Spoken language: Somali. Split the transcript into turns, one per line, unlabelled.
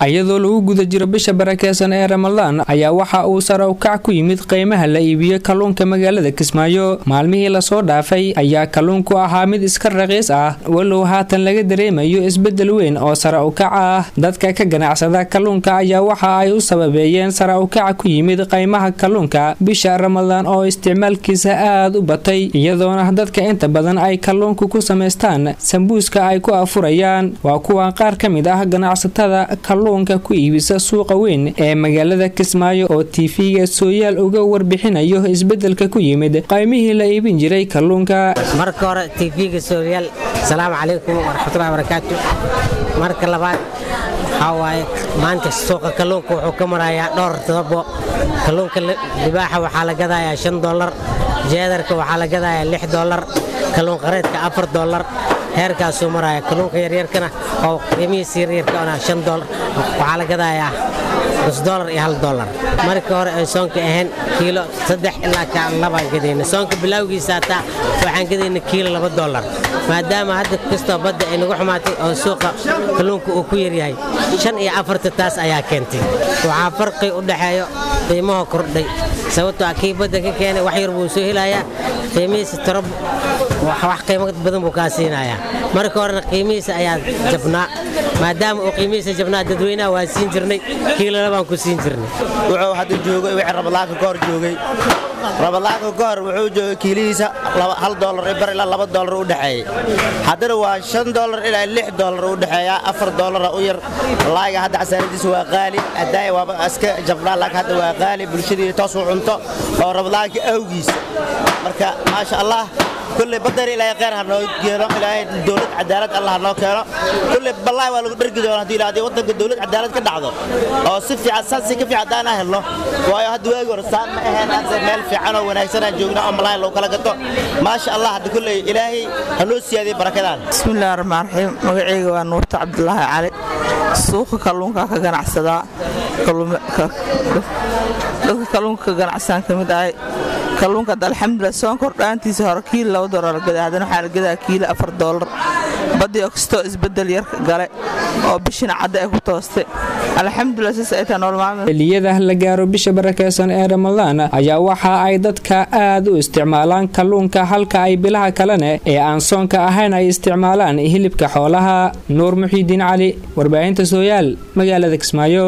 ayadoo lagu guda jiro bisha barakeysan ee Ramadaan ayaa waxa uu sare u kac ku yimid qiimaha la iibiyo kalluunka magaalada Kismaayo maalmihii la soo dhaafay ayaa kalluunku ahaa mid iska raqiis ah walow haatan laga dareemayo isbedel weyn oo sare u kac ah dadka ka ganacsada kalluunka ayaa waxa ay u sababeeyeen sare u kac ku yimid qiimaha kalluunka bisha Ramadaan oo isticmaalkiisa aad u batay iyadoona dadka inta badan ay kalluunku ku sameystaan sambuuska ay ku afurayaan waa kuwa qaar kamid ah ganacsatada ku iibisa suuqa weyn ee magaalada Kismaayo oo TV-ga Sooyaal uga warbixinayo isbedelka ku yimid qiimihii la iibin jiray kalluunka
marka hore TV-ga Sooyaal salaamu calaykum wa rahmatullahi wa barakaatuh marka labaad hawaaye maanta suuqa kalluunka wuxuu ka marayaa dhowr todobo kalluunka libaaxa waxa la gadayaa $5 jeedarka waxa la gadayaa $6 kalluun qareedka $4 heerkaas soo maraya kalluunka yaryarkana oo qiimihiisa yaryarka ah $5 waxa la gadayaa $2 iyo $1 markii hore ay soonka ahayn kiilo 3 ilaa 2 gadayna soonka bilowgiisa taa waxaan gadayna kiilo $2 maadaama hadda kasta badda ay nagu xumaatay oo suuqa kalluunka uu ku yar yahay 5 iyo 4 taas ayaa keentay waxa farqi u dhaxeeyo qiimaha kordhay sababtoo ah kii badda ka keenay wax yar buu soo helayaa qiimihiisa tarab wax qiimo badan buu ka siinayaa marka hore qiimihiisa ayaa jabnaa maadaama uu qiimihiisa jabnaa dadweynaha waa siin jirnay kiilo baan ku siin jirnay
wuxuu hadda joogay wixii Ramadaanka ka hor joogay Ramadaanka ka hor wuxuu joogay kiilihiisa $1 bar ilaa $2 u dhaxeeyay haddana waa $5 ilaa $6 u dhaxeeya $4 u yar laaga hadda asaaridiisa waa qaali aday waa aska jabnaa laaga hadda waa qaali bulshadii toos u cunto oo Ramadaanka awgiisa marka ma sha Allah كل بدر إلى غير هنو جيران إلى دولة عدالة الله هنو كيرا كل بالله ولا درج دولة دي لا دي وطن دولة عدالة كدعوة أو صف في أساس كيف عدالة هلا ويا هدوء ورسان هنا زميل في عنا ونحسنا جوجنا أملاي لو كلا قطع ما شاء الله هذا كله إلهي هنوس يدي بركة
بسم الله الرحمن الرحيم مقعي ونور عبد الله علي سوق كلون كجنا عسدا كلون كجنا عسان كمداي kalluunka alxamdulillah soo kordhaantiisa hor kiilo $2 gadaadana waxa la gadaa kiilo $4 badii oxto isbedel yar gale oo bishina cad ay ku toostay alxamdulillah saayta nolol
iliyada la gaaro bisha barakeysan ee Ramadaan ayaa waxa ay dadka aad u isticmaalaan kalluunka halka ay bilaha kalena ee aan soonka ahayn ay isticmaalaan hilibka xoolaha Nuur Muxiidiin Cali warbaahinta Sooyaal magaalada Kismaayo